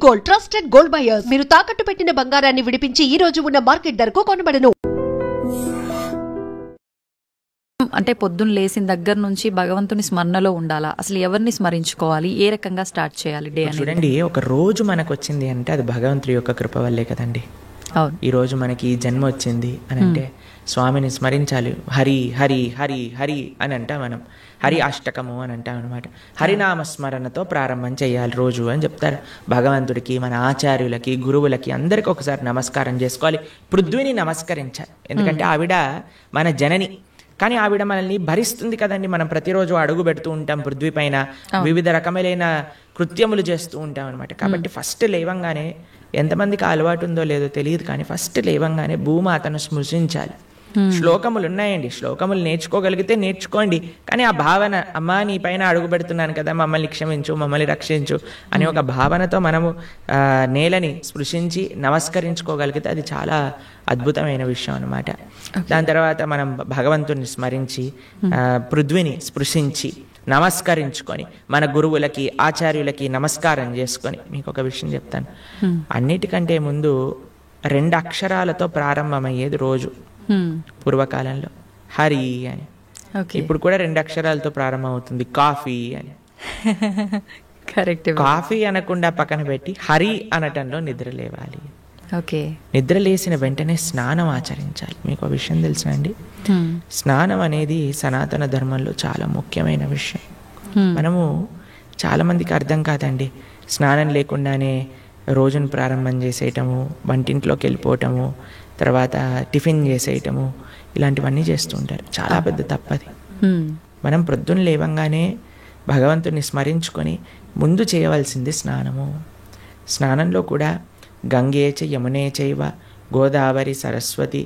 Gold, trusted gold buyers. మీరు తాకట్టు పెట్టిన బంగారాన్ని విడిపించి ఈ రోజు ఉన్న మార్కెట్ ధరకు కొనబడను. అంటే పొద్దున్న లేచిన దగ్గర నుంచి భగవంతుని స్మరణలో ఉండాలా? అసలు ఎవరిని స్మరించుకోవాలి? ఏ రకంగా స్టార్ట్ చేయాలి డే అని? చూడండి, ఒక రోజు మనకు వచ్చింది అంటే అది భగవంతుడి యొక్క కృప వల్లే కదండి. అవును. ఈ రోజు మనకి ఈ జన్మ వచ్చింది అని అంటే స్వామిని స్మరించాలి. హరి హరి హరి హరి అని అంటాం మనం. హరి అష్టకము అని అంటాం అనమాట. హరినామ స్మరణతో ప్రారంభం చేయాలి రోజు అని చెప్తారు. భగవంతుడికి, మన ఆచార్యులకి, గురువులకి అందరికీ ఒకసారి నమస్కారం చేసుకోవాలి. పృథ్వీని నమస్కరించాలి. ఎందుకంటే ఆవిడ మన జనని. కానీ ఆవిడ మనల్ని భరిస్తుంది కదండి. మనం ప్రతిరోజు అడుగు పెడుతూ ఉంటాం పృథ్వీ పైన, వివిధ రకమైన కృత్యములు చేస్తూ ఉంటాం అనమాట. కాబట్టి ఫస్ట్ లేవంగానే, ఎంతమందికి అలవాటు ఉందో లేదో తెలియదు కానీ ఫస్ట్ లేవంగానే భూమాతను స్మృశించాలి. శ్లోకములు ఉన్నాయండి, శ్లోకములు నేర్చుకోగలిగితే నేర్చుకోండి. కానీ ఆ భావన, అమ్మా నీ పైన అడుగు పెడుతున్నాను కదా, మమ్మల్ని క్షమించు, మమ్మల్ని రక్షించు అనే ఒక భావనతో మనము నేలని స్పృశించి నమస్కరించుకోగలిగితే అది చాలా అద్భుతమైన విషయం అనమాట. దాని తర్వాత మనం భగవంతుని స్మరించి పృథ్వీని స్పృశించి నమస్కరించుకొని మన గురువులకి, ఆచార్యులకి నమస్కారం చేసుకొని, మీకు ఒక విషయం చెప్తాను. అన్నిటికంటే ముందు 2 అక్షరాలతో ప్రారంభమయ్యేది రోజు పూర్వకాలంలో, హరి అని. ఇప్పుడు కూడా 2 అక్షరాలతో ప్రారంభం అవుతుంది, కాఫీ అని. కరెక్ట్. కాఫీ అనకుండా పక్కన పెట్టి హరి అనటంలో నిద్ర లేవాలి. ఓకే. నిద్ర లేసిన వెంటనే స్నానం ఆచరించాలి. మీకు ఒక విషయం తెలుసా అండి? స్నానం అనేది సనాతన ధర్మంలో చాలా ముఖ్యమైన విషయం. మనము చాలా మందికి అర్థం కాదండి. స్నానం లేకుండానే రోజును ప్రారంభం చేసేయటము, వంటింట్లోకి వెళ్ళిపోవటము, తర్వాత టిఫిన్ చేసేయటము, ఇలాంటివన్నీ చేస్తూ ఉంటారు. చాలా పెద్ద తప్పది. మనం ప్రొద్దున లేవంగానే భగవంతుని స్మరించుకొని ముందు చేయవలసింది స్నానము. స్నానంలో కూడా గంగే చ యమునే చైవ గోదావరి సరస్వతి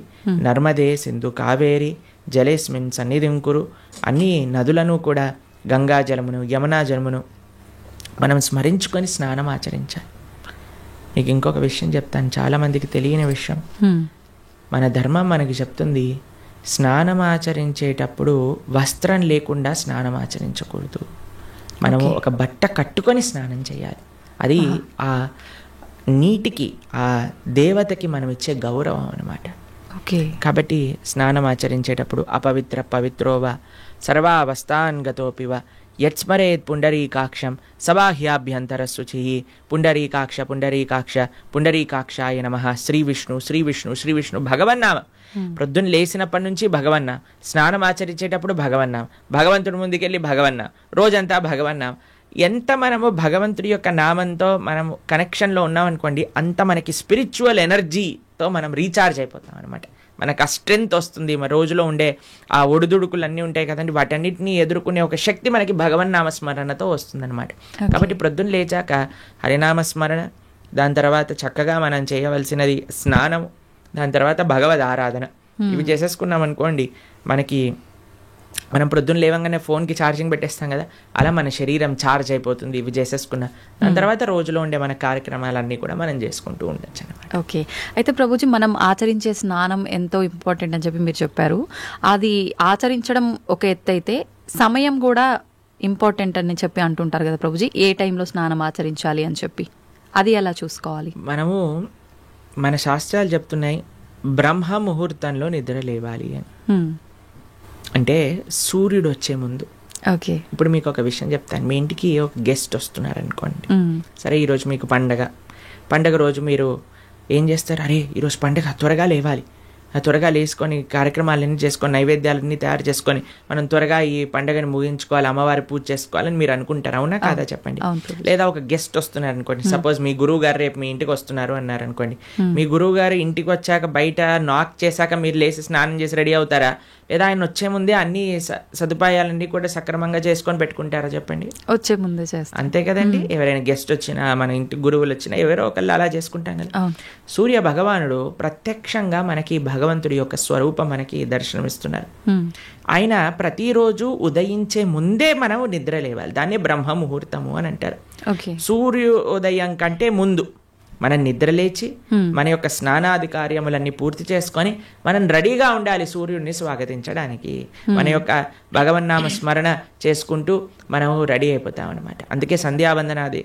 నర్మదే సింధు కావేరి జలేస్మిన్ సన్నిధిం కురు. అన్ని నదులను కూడా, గంగా జలమును, యమునా జలమును మనం స్మరించుకొని స్నానం ఆచరించాలి. మీకు ఇంకొక విషయం చెప్తాను, చాలామందికి తెలియని విషయం. మన ధర్మం మనకి చెప్తుంది, స్నానం ఆచరించేటప్పుడు వస్త్రం లేకుండా స్నానం ఆచరించకూడదు. మనము ఒక బట్ట కట్టుకొని స్నానం చేయాలి. అది ఆ నీటికి, ఆ దేవతకి మనం ఇచ్చే గౌరవం అన్నమాట. కాబట్టి స్నానం ఆచరించేటప్పుడు అపవిత్ర పవిత్రోవ సర్వావస్థాన్ గతోపివ యత్స్మరేత్ పుండరీకాక్షం సబాహ్యాభ్యంతర శుచి. పుండరీకాక్ష పుండరీకాక్ష పుండరీకాక్షాయ నమః. శ్రీ విష్ణు శ్రీ విష్ణు శ్రీ విష్ణు భగవన్నామ. ప్రొద్దున లేచినప్పటి నుంచి భగవన్నా, స్నానం ఆచరించేటప్పుడు భగవన్నాం, భగవంతుడి ముందుకెళ్ళి భగవన్నా, రోజంతా భగవన్నాం. ఎంత మనము భగవంతుడి యొక్క నామంతో మనము కనెక్షన్లో ఉన్నామనుకోండి, అంత మనకి స్పిరిచువల్ ఎనర్జీతో మనం రీఛార్జ్ అయిపోతాం అనమాట. మనకు ఆ స్ట్రెంగ్త్ వస్తుంది. మన రోజులో ఉండే ఆ ఒడిదుడుకులు అన్నీ ఉంటాయి కదండి, వాటన్నిటిని ఎదుర్కొనే ఒక శక్తి మనకి భగవన్నామస్మరణతో వస్తుందన్నమాట. కాబట్టి ప్రొద్దున లేచాక హరినామస్మరణ, దాని తర్వాత చక్కగా మనం చేయవలసినది స్నానం, దాని తర్వాత భగవద్ ఆరాధన. ఇవి చేసేసుకున్నాం అనుకోండి, మనం ప్రొద్దున లేవంగానే ఫోన్కి ఛార్జింగ్ పెట్టేస్తాం కదా, అలా మన శరీరం ఛార్జ్ అయిపోతుంది ఇవి చేసేసుకున్నా. దాని తర్వాత రోజులో ఉండే మన కార్యక్రమాలన్నీ కూడా మనం చేసుకుంటూ ఉండొచ్చు అనమాట. ఓకే. అయితే ప్రభుజీ, మనం ఆచరించే స్నానం ఎంతో ఇంపార్టెంట్ అని చెప్పి మీరు చెప్పారు. అది ఆచరించడం ఒక ఎత్తు అయితే సమయం కూడా ఇంపార్టెంట్ అని చెప్పి అంటుంటారు కదా ప్రభుజీ, ఏ టైంలో స్నానం ఆచరించాలి అని చెప్పి, అది ఎలా చూసుకోవాలి? మనము, మన శాస్త్రాలు చెప్తున్నాయి బ్రహ్మ ముహూర్తంలో నిద్ర లేవాలి అని. అంటే సూర్యుడు వచ్చే ముందు. ఓకే. ఇప్పుడు మీకు ఒక విషయం చెప్తాను. మీ ఇంటికి ఒక గెస్ట్ వస్తున్నారు అనుకోండి. సరే, ఈరోజు మీకు పండగ రోజు మీరు ఏం చేస్తారు? అరే ఈరోజు పండగ, త్వరగా లేవాలి, త్వరగా లేసుకొని కార్యక్రమాలన్నీ చేసుకొని, నైవేద్యాలన్నీ తయారు చేసుకొని మనం త్వరగా ఈ పండుగని ముగించుకోవాలి, అమ్మవారి పూజ చేసుకోవాలని మీరు అనుకుంటారు. అవునా కాదా చెప్పండి? లేదా ఒక గెస్ట్ వస్తున్నారు అనుకోండి. సపోజ్ మీ గురువు గారు రేపు మీ ఇంటికి వస్తున్నారు అన్నారు అనుకోండి. మీ గురువు గారు ఇంటికి వచ్చాక బయట నాక్ చేశాక మీరు లేచి స్నానం చేసి రెడీ అవుతారా? లేదా ఆయన వచ్చే ముందే అన్ని సదుపాయాలన్నీ కూడా సక్రమంగా చేసుకొని పెట్టుకుంటారా చెప్పండి? వచ్చే ముందే చేస్తాం, అంతే కదండి. ఎవరైనా గెస్ట్ వచ్చినా, మన ఇంటి గురువులు వచ్చినా, ఎవరో ఒకళ్ళు అలా చేసుకుంటాం కదా. సూర్య భగవానుడు ప్రత్యక్షంగా మనకి భగవంతుడి యొక్క స్వరూపం మనకి దర్శనమిస్తున్నారు. ఆయన ప్రతిరోజు ఉదయించే ముందే మనం నిద్ర లేవాలి. దాన్ని బ్రహ్మ ముహూర్తము అని అంటారు. సూర్యోదయం కంటే ముందు మనం నిద్రలేచి మన యొక్క స్నానాది కార్యములన్నీ పూర్తి చేసుకొని మనం రెడీగా ఉండాలి సూర్యుడిని స్వాగతించడానికి. మన యొక్క భగవన్నామ స్మరణ చేసుకుంటూ మనం రెడీ అయిపోతాం అనమాట. అందుకే సంధ్యావందనాది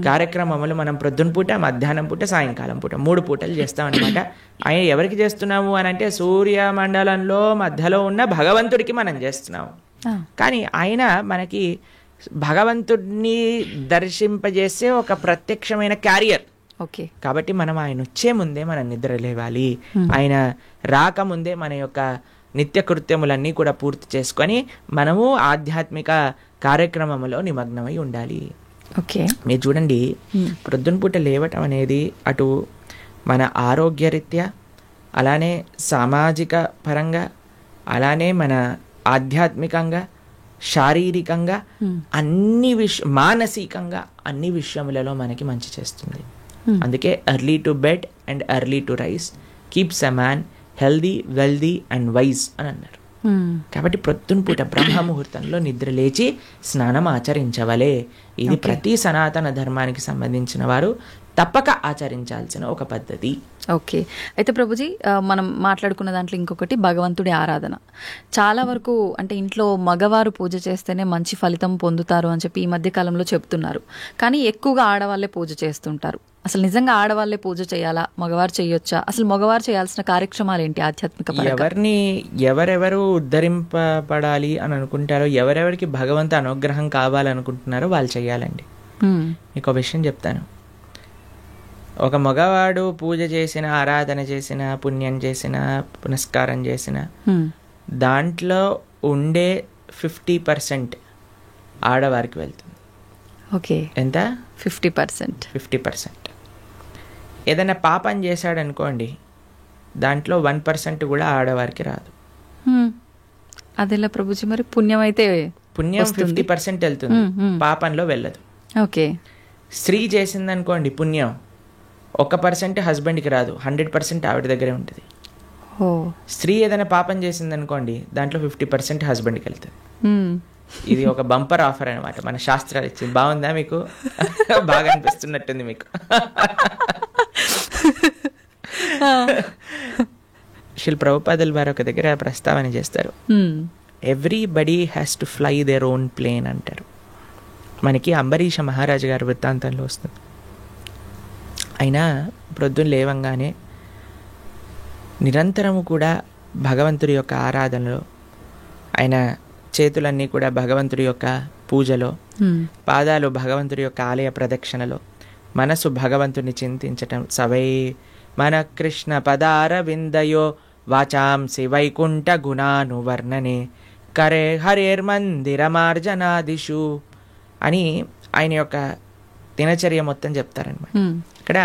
కార్యక్రమములు మనం ప్రొద్దున పూట, మధ్యాహ్నం పూట, సాయంకాలం పూట 3 పూటలు చేస్తాం అనమాట. ఆయన ఎవరికి చేస్తున్నాము అని అంటే సూర్యమండలంలో మధ్యలో ఉన్న భగవంతుడికి మనం చేస్తున్నాము. కానీ ఆయన మనకి భగవంతుడిని దర్శింపజేసే ఒక ప్రత్యక్షమైన క్యారియర్. ఓకే, కాబట్టి మనం ఆయన వచ్చే ముందే మనం నిద్ర లేవాలి. ఆయన రాకముందే మన యొక్క నిత్య కృత్యములన్నీ కూడా పూర్తి చేసుకొని మనము ఆధ్యాత్మిక కార్యక్రమంలో నిమగ్నమై ఉండాలి. ఓకే, మీరు చూడండి, ప్రొద్దున పూట లేవటం అనేది అటు మన ఆరోగ్యరీత్యా, అలానే సామాజిక పరంగా, అలానే మన ఆధ్యాత్మికంగా, శారీరకంగా, అన్ని మానసికంగా అన్ని విషయములలో మనకి మంచి చేస్తుంది. అందుకే early to bed and early to rice keeps a man healthy, wealthy and wise అని అన్నారు. కాబట్టి ప్రొద్దున పూట బ్రహ్మ ముహూర్తంలో నిద్ర లేచి స్నానం ఆచరించవలే. ఇది ప్రతి సనాతన ధర్మానికి సంబంధించిన వారు తప్పక ఆచరించాల్సిన ఒక పద్ధతి. ఓకే, అయితే ప్రభుజీ మనం మాట్లాడుకున్న దాంట్లో ఇంకొకటి భగవంతుడి ఆరాధన. చాలా వరకు అంటే ఇంట్లో మగవారు పూజ చేస్తేనే మంచి ఫలితం పొందుతారు అని చెప్పి ఈ మధ్య కాలంలో చెప్తున్నారు. కానీ ఎక్కువగా ఆడవాళ్ళే పూజ చేస్తుంటారు. అసలు నిజంగా ఆడవాళ్ళే పూజ చేయాలా, మగవారు చేయొచ్చా? అసలు మగవారు చేయాల్సిన కార్యక్రమాలు ఏంటి ఆధ్యాత్మిక పరంగా? ఎవరెవరు ఉద్ధరింపబడాలి అని అనుకుంటారో, ఎవరెవరికి భగవంతు అనుగ్రహం కావాలనుకుంటున్నారో వాళ్ళు చేయాలండి. మీకు ఒక విషయం చెప్తాను. ఒక మగవాడు పూజ చేసిన, ఆరాధన చేసిన, పుణ్యం చేసిన, పునస్కారం చేసిన, దాంట్లో ఉండే 50% ఆడవారికి వెళ్తుంది. ఓకే, ఎంత? 50%. 50%. ఏదైనా పాపం చేశాడనుకోండి, దాంట్లో 1% కూడా ఆడవారికి రాదు. అదేలా ప్రభుజీ? మరి పుణ్యం అయితే పుణ్యం 50% వెళ్తుంది, పాపంలో వెళ్ళదు. ఓకే, స్త్రీ చేసిందనుకోండి పుణ్యం 1% హస్బెండ్కి రాదు, 100% ఆవిడ దగ్గరే ఉంటుంది. స్త్రీ ఏదైనా పాపం చేసిందనుకోండి, దాంట్లో 50% హస్బెండ్కి వెళ్తుంది. ఇది ఒక బంపర్ ఆఫర్ అనమాట, మన శాస్త్రాలు ఇచ్చింది. బాగుందా మీకు? బాగా అనిపిస్తున్నట్టుంది మీకు. శిల్ ప్రభుపాదుల వారు ఒక దగ్గర ప్రస్తావన చేస్తారు, everybody has to fly their own plane అంటారు. మనకి అంబరీష మహారాజు గారి వృత్తాంతంలో వస్తుంది. అయినా ప్రొద్దున లేవంగానే నిరంతరము కూడా భగవంతుడి యొక్క ఆరాధనలో, ఆయన చేతులన్నీ కూడా భగవంతుడి యొక్క పూజలో, పాదాలు భగవంతుడి యొక్క ఆలయ ప్రదక్షిణలో, మనసు భగవంతుని చింతించటం. సవై మన కృష్ణ పదార విందయో వాచాంసి వైకుంఠ గుణానువర్ణనే కరే హరేర్మందిరమార్జనాదిషు అని ఆయన యొక్క దినచర్య మొత్తం చెప్తారనమాట. ఇక్కడ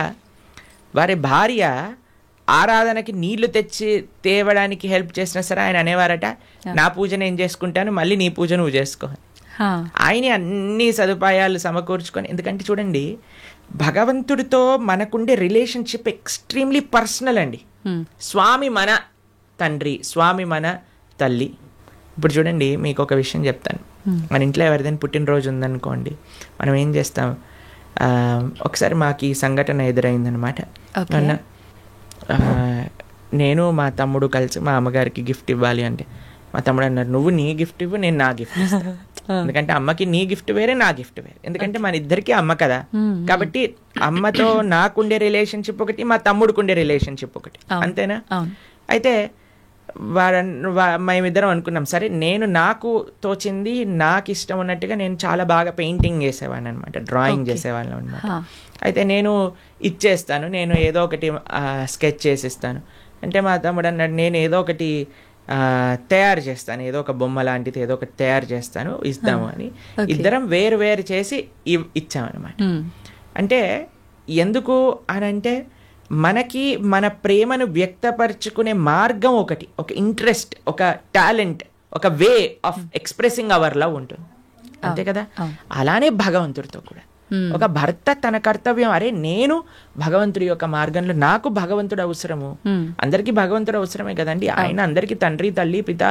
వారి భార్య ఆరాధనకి నీళ్లు తేవడానికి హెల్ప్ చేసినా సరే ఆయన అనేవారట, నా పూజ నేను చేసుకుంటాను, మళ్ళీ నీ పూజ నువ్వు చేసుకో. ఆయన అన్ని సదుపాయాలు సమకూర్చుకొని, ఎందుకంటే చూడండి, భగవంతుడితో మనకుండే రిలేషన్షిప్ ఎక్స్ట్రీమ్లీ పర్సనల్ అండి. స్వామి మన తండ్రి, స్వామి మన తల్లి. ఇప్పుడు చూడండి, మీకు ఒక విషయం చెప్తాను. మన ఇంట్లో ఎవరిదైనా పుట్టినరోజు ఉందనుకోండి, మనం ఏం చేస్తాం? ఒకసారి మాకు ఈ సంఘటన ఎదురైందనమాట. నేను మా తమ్ముడు కలిసి మా అమ్మగారికి గిఫ్ట్ ఇవ్వాలి అంటే, మా తమ్ముడు అన్నారు, నువ్వు నీ గిఫ్ట్ ఇవ్వు, నేను నా గిఫ్ట్ ఇస్తాను. ఎందుకంటే అమ్మకి నీ గిఫ్ట్ వేరే, నా గిఫ్ట్ వేరే. ఎందుకంటే మన ఇద్దరికి అమ్మ కదా. కాబట్టి అమ్మతో నాకుండే రిలేషన్షిప్ ఒకటి, మా తమ్ముడుకుండే రిలేషన్షిప్ ఒకటి, అంతేనా? అయితే మేమిద్దరం అనుకున్నాం, సరే నేను నాకు తోచింది, నాకు ఇష్టం ఉన్నట్టుగా నేను చాలా బాగా పెయింటింగ్ చేసేవాడిని అనమాట, డ్రాయింగ్ చేసేవాళ్ళం అనమాట. అయితే నేను ఇచ్చేస్తాను, నేను ఏదో ఒకటి స్కెచ్ చేసిస్తాను అంటే, మా తమ్ముడు అన్నాడు, నేను ఏదో ఒకటి తయారు చేస్తాను, ఏదో ఒక బొమ్మ లాంటిది ఏదో ఒకటి తయారు చేస్తాను, ఇద్దాము అని ఇద్దరం వేరు వేరు చేసి ఇచ్చామన్నమాట. అంటే ఎందుకు అని అంటే, మనకి మన ప్రేమను వ్యక్తపరచుకునే మార్గం ఒకటి, ఒక ఇంట్రెస్ట్, ఒక టాలెంట్, ఒక way of expressing hour love ఉంటుంది, అంతే కదా. అలానే భగవంతుడితో కూడా ఒక భర్త తన కర్తవ్యం, అరే నేను భగవంతుడి యొక్క మార్గంలో, నాకు భగవంతుడు అవసరము, అందరికీ భగవంతుడు అవసరమే కదండి. ఆయన అందరికీ తండ్రి, తల్లి, పిత,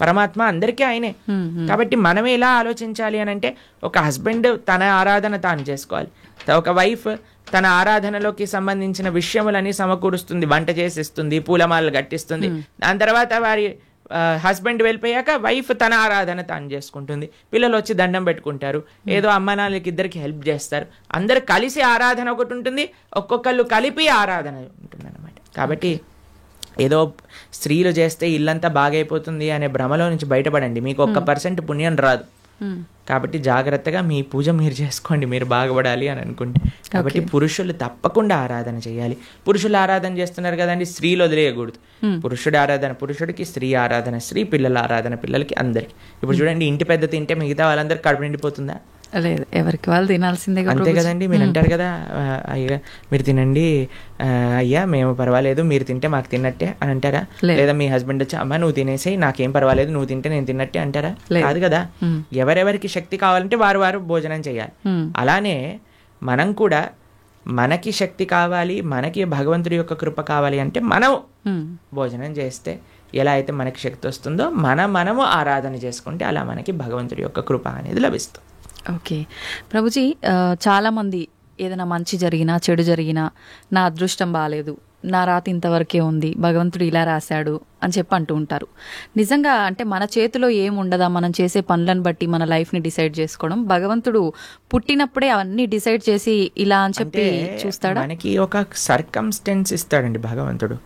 పరమాత్మ అందరికీ ఆయనే. కాబట్టి మనం ఎలా ఆలోచించాలి అని అంటే, ఒక హస్బెండ్ తన ఆరాధన తాను చేసుకోవాలి, ఒక వైఫ్ తన ఆరాధనలోకి సంబంధించిన విషయములని సమకూరుస్తుంది, వంట చేసిస్తుంది, పూలమాలలు కట్టిస్తుంది. దాని తర్వాత హస్బెండ్ వెళ్ళిపోయాక వైఫ్ తన ఆరాధన తాను చేసుకుంటుంది, పిల్లలు వచ్చి దండం పెట్టుకుంటారు, ఏదో అమ్మ నాన్నలకి ఇద్దరికి హెల్ప్ చేస్తారు, అందరు కలిసి ఆరాధన ఒకటి ఉంటుంది, ఒక్కొక్కళ్ళు కలిపి ఆరాధన ఉంటుంది అనమాట. కాబట్టి ఏదో స్త్రీలు చేస్తే ఇల్లంతా బాగైపోతుంది అనే భ్రమలో నుంచి బయటపడండి, మీకు 1% పుణ్యం రాదు. కాబట్టి జాగ్రత్తగా మీ పూజ మీరు చేసుకోండి, మీరు బాగుపడాలి అని అనుకుంటే. కాబట్టి పురుషులు తప్పకుండా ఆరాధన చేయాలి. పురుషులు ఆరాధన చేస్తున్నారు కదండి, స్త్రీలు వదిలేయకూడదు. పురుషుడి ఆరాధన పురుషుడికి, స్త్రీ ఆరాధన స్త్రీ, పిల్లల ఆరాధన పిల్లలకి, అందరికి. ఇప్పుడు చూడండి, ఇంటి పెద్ద తింటే మిగతా వాళ్ళందరూ కడుపు నిండిపోతుందా? లేదు, ఎవరికి వాళ్ళు తినాల్సిందే అంతే కదండి. మీరు అంటారు కదా, అయ్యా మీరు తినండి, అయ్యా మేము పర్వాలేదు, మీరు తింటే మాకు తిన్నట్టే అని అంటారా? లేదా మీ హస్బెండ్ వచ్చి అమ్మ నువ్వు తినేసి నాకేం పర్వాలేదు, నువ్వు తింటే నేను తిన్నట్టే అంటారా? కాదు కదా. ఎవరెవరికి శక్తి కావాలంటే వారు వారు భోజనం చేయాలి. అలానే మనం కూడా మనకి శక్తి కావాలి, మనకి భగవంతుడి యొక్క కృప కావాలి అంటే మనం భోజనం చేస్తే ఎలా అయితే మనకి శక్తి వస్తుందో మనము ఆరాధన చేసుకుంటే అలా మనకి భగవంతుడి యొక్క కృప అనేది లభిస్తుంది. ఓకే ప్రభుజీ, చాలామంది ఏదైనా మంచి జరిగినా చెడు జరిగినా నా అదృష్టం బాగాలేదు, నా రాత ఇంతవరకే ఉంది, భగవంతుడు ఇలా రాశాడు అని చెప్పి అంటూ ఉంటారు. నిజంగా అంటే మన చేతిలో ఏముండదా, మనం చేసే పనులను బట్టి మన లైఫ్ని డిసైడ్ చేసుకోవడం? భగవంతుడు పుట్టినప్పుడే అవన్నీ డిసైడ్ చేసి ఇలా అని చెప్పి చూస్తాడా? మనకి ఒక సర్కమ్స్టెన్స్ ఇస్తాడండి భగవంతుడు.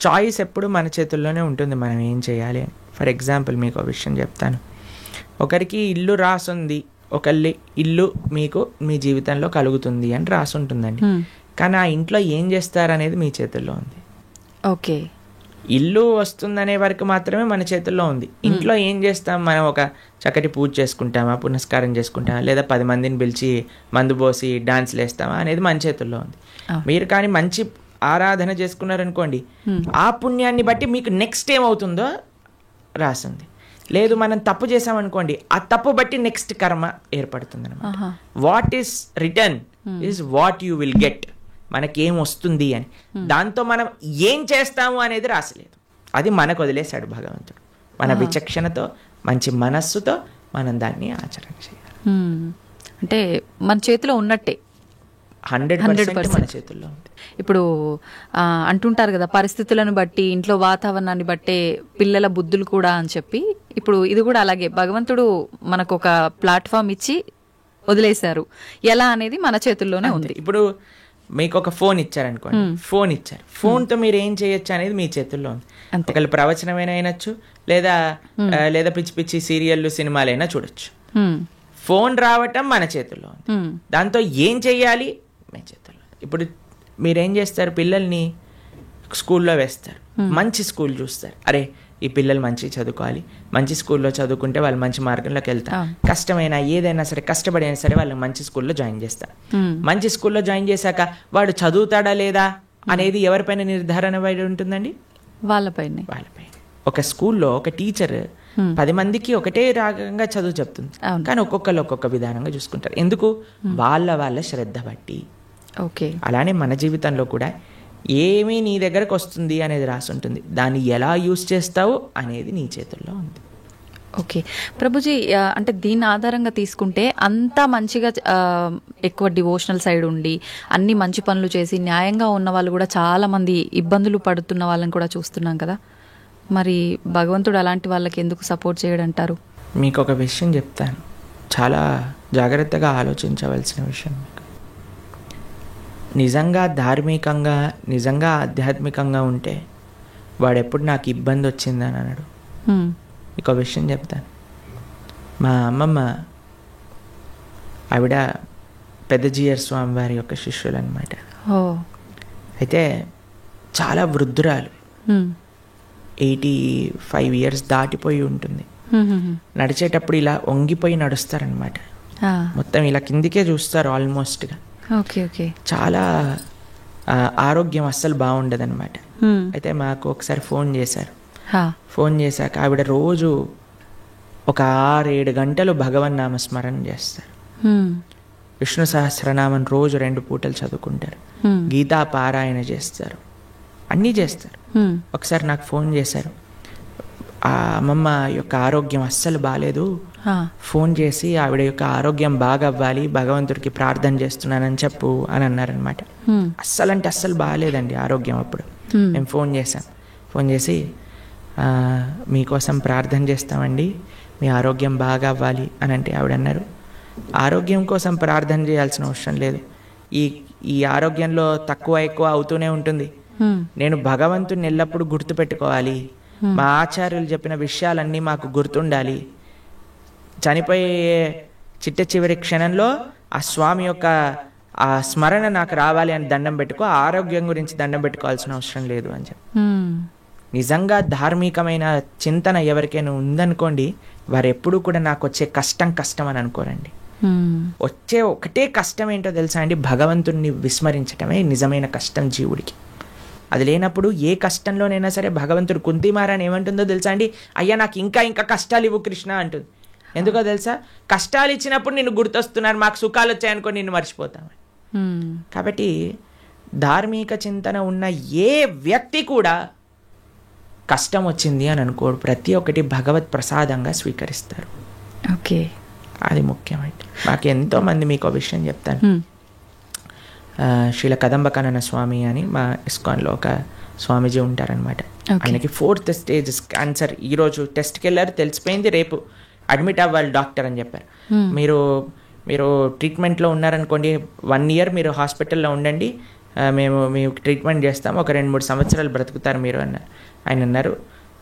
చాయిస్ ఎప్పుడు మన చేతుల్లోనే ఉంటుంది, మనం ఏం చేయాలి అని. ఫర్ ఎగ్జాంపుల్ మీకు ఒక విషయం చెప్తాను. ఒకరికి ఇల్లు రాసుంది, ఒకళ్ళి ఇల్లు మీకు మీ జీవితంలో కలుగుతుంది అని రాసి ఉంటుందండి. కానీ ఆ ఇంట్లో ఏం చేస్తారనేది మీ చేతుల్లో ఉంది. ఓకే, ఇల్లు వస్తుందనే వరకు మాత్రమే మన చేతుల్లో ఉంది. ఇంట్లో ఏం చేస్తాం, మనం ఒక చక్కటి పూజ చేసుకుంటామా, పునస్కారం చేసుకుంటామా, లేదా 10 మందిని పిలిచి మందు పోసి డాన్స్లు వేస్తామా అనేది మన చేతుల్లో ఉంది. మీరు కానీ మంచి ఆరాధన చేసుకున్నారనుకోండి, ఆ పుణ్యాన్ని బట్టి మీకు నెక్స్ట్ ఏమవుతుందో రాసింది. లేదు మనం తప్పు చేసామనుకోండి, ఆ తప్పు బట్టి నెక్స్ట్ కర్మ ఏర్పడుతుంది అనమాట. What is return is what you will get. మనకేం వస్తుంది అని, దాంతో మనం ఏం చేస్తాము అనేది రాసలేదు, అది మనకు వదిలేశాడు భగవంతుడు. మన విచక్షణతో మంచి మనస్సుతో మనం దాన్ని ఆచరణ చేయాలి. అంటే మన చేతిలో ఉన్నట్టే 100% మన చేతుల్లో ఉంది. ఇప్పుడు అంటుంటారు కదా, పరిస్థితులను బట్టి ఇంట్లో వాతావరణాన్ని బట్టే పిల్లల బుద్ధులు కూడా అని చెప్పి, ఇప్పుడు ఇది కూడా అలాగే భగవంతుడు మనకు ఒక ప్లాట్ఫామ్ ఇచ్చి వదిలేశారు, ఎలా అనేది మన చేతుల్లోనే ఉంది. ఇప్పుడు మీకు ఒక ఫోన్ ఇచ్చారనుకోండి, ఫోన్ ఇచ్చారు, ఫోన్తో మీరు ఏం చేయొచ్చు అనేది మీ చేతుల్లో ఉంది. ఒకళ్ళు ప్రవచనమైనా అయినచ్చు, లేదా పిచ్చి పిచ్చి సీరియళ్ళు సినిమాలైనా చూడొచ్చు. ఫోన్ రావటం మన చేతుల్లో ఉంది, దాంతో ఏం చెయ్యాలి మీ చేతుల్లో. ఇప్పుడు మీరేం చేస్తారు, పిల్లల్ని స్కూల్లో వేస్తారు, మంచి స్కూల్ చూస్తారు, అరే ఈ పిల్లలు మంచి చదువుకోవాలి, మంచి స్కూల్లో చదువుకుంటే వాళ్ళు మంచి మార్గంలోకి వెళ్తారు, కష్టమైనా ఏదైనా సరే కష్టపడి అయినా సరే వాళ్ళని మంచి స్కూల్లో జాయిన్ చేస్తారు. మంచి స్కూల్లో జాయిన్ చేశాక వాడు చదువుతాడా లేదా అనేది ఎవరిపైన నిర్ధారణ పడి ఉంటుందండి? వాళ్ళపైన. ఒక స్కూల్లో ఒక టీచర్ 10 మందికి ఒకటే రాగంగా చదువు చెప్తుంది, కానీ ఒక్కొక్కరు ఒక్కొక్క విధానంగా చూసుకుంటారు. ఎందుకు? వాళ్ళ శ్రద్ధ బట్టి. ఓకే, అలానే మన జీవితంలో కూడా ఏమీ నీ దగ్గరకు వస్తుంది అనేది రాసి ఉంటుంది, దాన్ని ఎలా యూజ్ చేస్తావు అనేది నీ చేతుల్లో ఉంది. ఓకే ప్రభుజీ, అంటే దీని ఆధారంగా తీసుకుంటే అంతా మంచిగా ఎక్కువ డివోషనల్ సైడ్ ఉండి అన్ని మంచి పనులు చేసి న్యాయంగా ఉన్న వాళ్ళు కూడా చాలా మంది ఇబ్బందులు పడుతున్న వాళ్ళని కూడా చూస్తున్నాం కదా, మరి భగవంతుడు అలాంటి వాళ్ళకి ఎందుకు సపోర్ట్ చేయడంటారు? మీకు ఒక విషయం చెప్తాను, చాలా జాగ్రత్తగా ఆలోచించవలసిన విషయం. నిజంగా ధార్మికంగా, నిజంగా ఆధ్యాత్మికంగా ఉంటే వాడు ఎప్పుడు నాకు ఇబ్బంది వచ్చిందని అన్నాడు. మీకు విషయం చెప్తాను, మా అమ్మమ్మ ఆవిడ పెద్దజీయర్ స్వామి వారి యొక్క శిష్యులు అనమాట. అయితే చాలా వృద్ధురాలు, 85 years దాటిపోయి ఉంటుంది. నడిచేటప్పుడు ఇలా వంగిపోయి నడుస్తారనమాట, మొత్తం ఇలా కిందికే చూస్తారు ఆల్మోస్ట్గా. చాలా ఆరోగ్యం అస్సలు బాగుండదు అనమాట. అయితే మాకు ఒకసారి ఫోన్ చేశారు. ఫోన్ చేశాక ఆవిడ రోజు ఒక 6-7 గంటలు భగవన్ నామస్మరణ చేస్తారు, విష్ణు సహస్రనామం రోజు 2 పూటలు చదువుకుంటారు, గీతా పారాయణ చేస్తారు, అన్నీ చేస్తారు. ఒకసారి నాకు ఫోన్ చేశారు, ఆ అమ్మమ్మ యొక్క ఆరోగ్యం అస్సలు బాగాలేదు, ఫోన్ చేసి ఆవిడ యొక్క ఆరోగ్యం బాగా అవ్వాలి, భగవంతుడికి ప్రార్థన చేస్తున్నానని చెప్పు అని అన్నారనమాట. అస్సలు అంటే అస్సలు బాగాలేదండి ఆరోగ్యం. అప్పుడు మేము ఫోన్ చేశాం, ఫోన్ చేసి మీకోసం ప్రార్థన చేస్తామండి, మీ ఆరోగ్యం బాగా అవ్వాలి అని అంటే ఆవిడ అన్నారు, ఆరోగ్యం కోసం ప్రార్థన చేయాల్సిన అవసరం లేదు, ఈ ఆరోగ్యంలో తక్కువ ఎక్కువ అవుతూనే ఉంటుంది. నేను భగవంతుని ఎల్లప్పుడూ గుర్తుపెట్టుకోవాలి, మా ఆచార్యులు చెప్పిన విషయాలన్నీ మాకు గుర్తుండాలి. చనిపోయే చిట్ట చివరి క్షణంలో ఆ స్వామి యొక్క ఆ స్మరణ నాకు రావాలి అని దండం పెట్టుకో, ఆరోగ్యం గురించి దండం పెట్టుకోవాల్సిన అవసరం లేదు అని చెప్పి. నిజంగా ధార్మికమైన చింతన ఎవరికైనా ఉందనుకోండి, వారు ఎప్పుడూ కూడా నాకు వచ్చే కష్టం అని అనుకోరండి. వచ్చే ఒకటే కష్టం ఏంటో తెలుసా అండి, భగవంతుణ్ణి విస్మరించటమే నిజమైన కష్టం జీవుడికి. అది లేనప్పుడు ఏ కష్టంలోనైనా సరే భగవంతుడు కుంతిమారాని ఏమంటుందో తెలుసా అండి, అయ్యా నాకు ఇంకా కష్టాలు ఇవ్వు కృష్ణ అంటుంది. ఎందుకో తెలుసా, కష్టాలు ఇచ్చినప్పుడు నిన్ను గుర్తొస్తున్నారు, మాకు సుఖాలు వచ్చాయనుకో నిన్ను మర్చిపోతామని. కాబట్టి ధార్మిక చింతన ఉన్న ఏ వ్యక్తి కూడా కష్టం వచ్చింది అని అనుకోడు, ప్రతి ఒక్కటి భగవత్ ప్రసాదంగా స్వీకరిస్తారు. ఓకే, అది ముఖ్యమండి. మాకు ఎంతోమంది, మీకు ఒక విషయం చెప్తాను. శ్రీల కదంబకానన స్వామి అని మా ఇస్కాన్లో ఒక స్వామీజీ ఉంటారనమాట. ఆయనకి 4th స్టేజ్ క్యాన్సర్. ఈరోజు టెస్ట్కి వెళ్ళారు, తెలిసిపోయింది, రేపు అడ్మిట్ అవ్వాలి డాక్టర్ అని చెప్పారు. మీరు ట్రీట్మెంట్లో ఉన్నారనుకోండి, 1 year మీరు హాస్పిటల్లో ఉండండి, మేము మీకు ట్రీట్మెంట్ చేస్తాము, ఒక 2-3 సంవత్సరాలు బ్రతుకుతారు మీరు అన్నారు. ఆయన అన్నారు,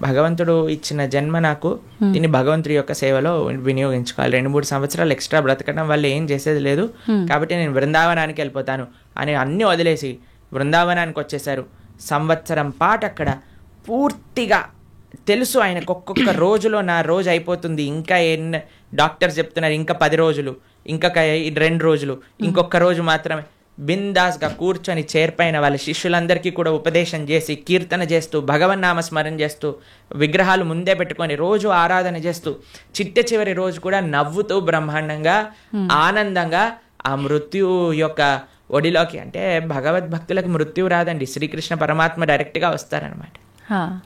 భగవంతుడు ఇచ్చిన జన్మ నాకు, దీన్ని భగవంతుడి యొక్క సేవలో వినియోగించుకోవాలి, 2-3 సంవత్సరాలు ఎక్స్ట్రా బ్రతకడం వల్ల ఏం చేసేది లేదు, కాబట్టి నేను బృందావనానికి వెళ్ళిపోతాను అని అన్నీ వదిలేసి బృందావనానికి వచ్చేసారు. సంవత్సరం పాటు అక్కడ పూర్తిగా తెలుసు ఆయనకు, ఒక్కొక్క రోజులో నా రోజు అయిపోతుంది, ఇంకా డాక్టర్స్ చెప్తున్నారు ఇంకా 10 రోజులు, ఇంకా 2 రోజులు, ఇంకొక రోజు మాత్రమే. బిందాస్గా కూర్చొని చేర్పైన వాళ్ళ శిష్యులందరికీ కూడా ఉపదేశం చేసి, కీర్తన చేస్తూ, భగవన్నామ స్మరణ చేస్తూ, విగ్రహాలు ముందే పెట్టుకొని రోజు ఆరాధన చేస్తూ, చివరి రోజు కూడా నవ్వుతూ బ్రహ్మాండంగా ఆనందంగా ఆ మృత్యు యొక్క ఒడిలోకి, అంటే భగవద్భక్తులకు మృత్యువు రాదండి, శ్రీకృష్ణ పరమాత్మ డైరెక్ట్గా వస్తారనమాట.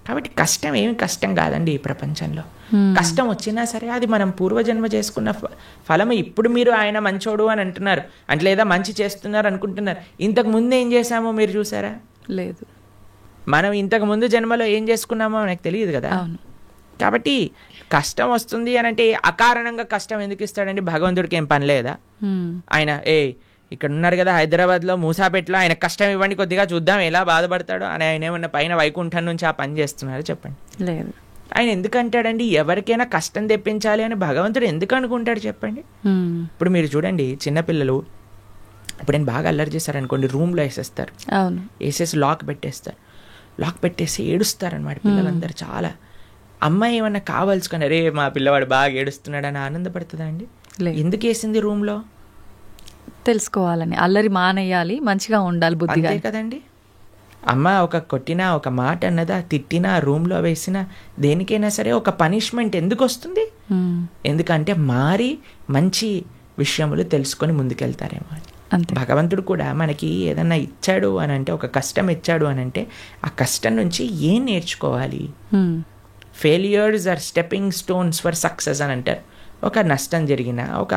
కాబట్టి కష్టం ఏమి కష్టం కాదండి ఈ ప్రపంచంలో. కష్టం వచ్చినా సరే అది మనం పూర్వజన్మ చేసుకున్న ఫలము. ఇప్పుడు మీరు ఆయన మంచోడు అని అంటున్నారు అంటే, లేదా మంచి చేస్తున్నారు అనుకుంటున్నారు, ఇంతకు ముందు ఏం చేశామో మీరు చూసారా? లేదు. మనం ఇంతకు ముందు jన్మలో ఏం చేసుకున్నామో మనకు తెలియదు కదా. కాబట్టి కష్టం వస్తుంది అని అంటే అకారణంగా కష్టం ఎందుకు ఇస్తాడండి? భగవంతుడికి ఏం పని లేదా? ఆయన ఇక్కడ ఉన్నారు కదా హైదరాబాద్లో మూసాపేటలో, ఆయన కష్టం ఇవ్వండి కొద్దిగా చూద్దాం ఎలా బాధపడతాడో అని ఆయన ఏమన్నా పైన వైకుంఠం నుంచి ఆ పని చేస్తున్నారు చెప్పండి? లేదు. ఆయన ఎందుకు అంటాడండి ఎవరికైనా కష్టం తెప్పించాలి అని భగవంతుడు ఎందుకు అనుకుంటాడు చెప్పండి? ఇప్పుడు మీరు చూడండి, చిన్నపిల్లలు ఇప్పుడు నేను బాగా అల్లరి చేశారనుకోండి, రూమ్లో వేసేస్తారు, వేసేసి లాక్ పెట్టేస్తారు, లాక్ పెట్టేసి ఏడుస్తారనమాట పిల్లలందరూ చాలా. అమ్మాయి ఏమన్నా కావాల్సుకొని అరే మా పిల్లవాడు బాగా ఏడుస్తున్నాడు అని ఆనందపడుతుందా అండి? ఎందుకు వేసింది రూమ్లో? తెలుసుకోవాలని, అల్లరి మానేయాలి, మంచిగా ఉండాలి బుద్ధిగా కదండి. అమ్మ ఒక కొట్టినా, ఒక మాట అన్నదా, తిట్టినా, రూమ్లో వేసినా, దేనికైనా సరే ఒక పనిష్మెంట్ ఎందుకు వస్తుంది? ఎందుకంటే మారి మంచి విషయములు తెలుసుకొని ముందుకెళ్తారేమో అని. భగవంతుడు కూడా మనకి ఏదన్నా ఇచ్చాడు అని అంటే, ఒక కష్టం ఇచ్చాడు అని అంటే, ఆ కష్టం నుంచి ఏం నేర్చుకోవాలి? Failures are stepping stones for success అని అంటారు. ఒక నష్టం జరిగినా, ఒక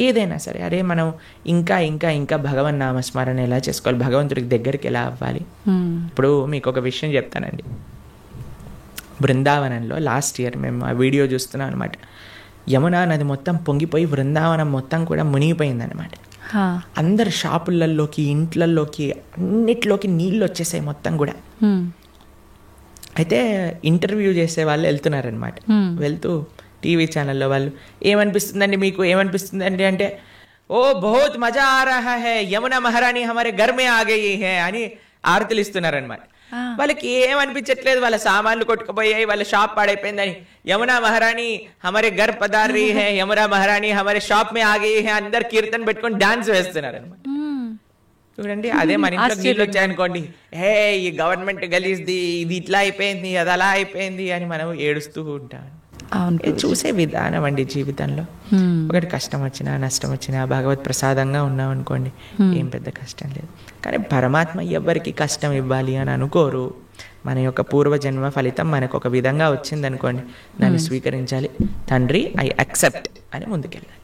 ఏదైనా సరే, అరే మనం ఇంకా ఇంకా ఇంకా భగవన్ నామస్మరణ ఎలా చేసుకోవాలి, భగవంతుడికి దగ్గరికి ఎలా అవ్వాలి. ఇప్పుడు మీకు ఒక విషయం చెప్తానండి. బృందావనంలో లాస్ట్ ఇయర్ మేము ఆ వీడియో చూస్తున్నాం అనమాట. యమునా నది మొత్తం పొంగిపోయి బృందావనం మొత్తం కూడా మునిగిపోయిందనమాట. అందరు షాపులలోకి, ఇంట్లలోకి, అన్నిట్లోకి నీళ్ళు వచ్చేసాయి మొత్తం కూడా. అయితే ఇంటర్వ్యూ చేసే వాళ్ళు వెళ్తున్నారనమాట. వెళ్తూ టీవీ ఛానల్లో వాళ్ళు ఏమనిపిస్తుందండి మీకు, ఏమనిపిస్తుందండి అంటే, ఓ బహుత్ మజా ఆ రహా హై, యమునా మహారాణి హమారే ఘర్ మే ఆ గయి హై అని ఆరతులు ఇస్తున్నారనమాట. వాళ్ళకి ఏమనిపించట్లేదు, వాళ్ళ సామాన్లు కొట్టుకుపోయాయి, వాళ్ళ షాప్ పాడైపోయిందని. యమునా మహారాణి హమారే ఘర్ పధార్ రహీ హై, యమునా మహారాణి హమారే షాప్ మే ఆ గయి హై, అందరు కీర్తన పెట్టుకొని డాన్స్ వేస్తున్నారు అనమాట. చూడండి, అదే మన ఇంట్లో నీళ్ళు వచ్చాయనుకోండి, హే ఈ గవర్నమెంట్ గలీజ్ది, ఇది ఇట్లా అయిపోయింది, అది అలా అయిపోయింది అని మనం ఏడుస్తూ ఉంటాం. చూసే విధానం అండి జీవితంలో. ఒకటి కష్టం వచ్చినా, నష్టం వచ్చినా భగవత్ ప్రసాదంగా ఉన్నాం అనుకోండి, ఏం పెద్ద కష్టం లేదు. కానీ పరమాత్మ ఎవరికి కష్టం ఇవ్వాలి అని అనుకోరు. మన యొక్క పూర్వజన్మ ఫలితం మనకు ఒక విధంగా వచ్చిందనుకోండి, దాన్ని స్వీకరించాలి. తండ్రి ఐ యాక్సెప్ట్ అని ముందుకెళ్ళాలి.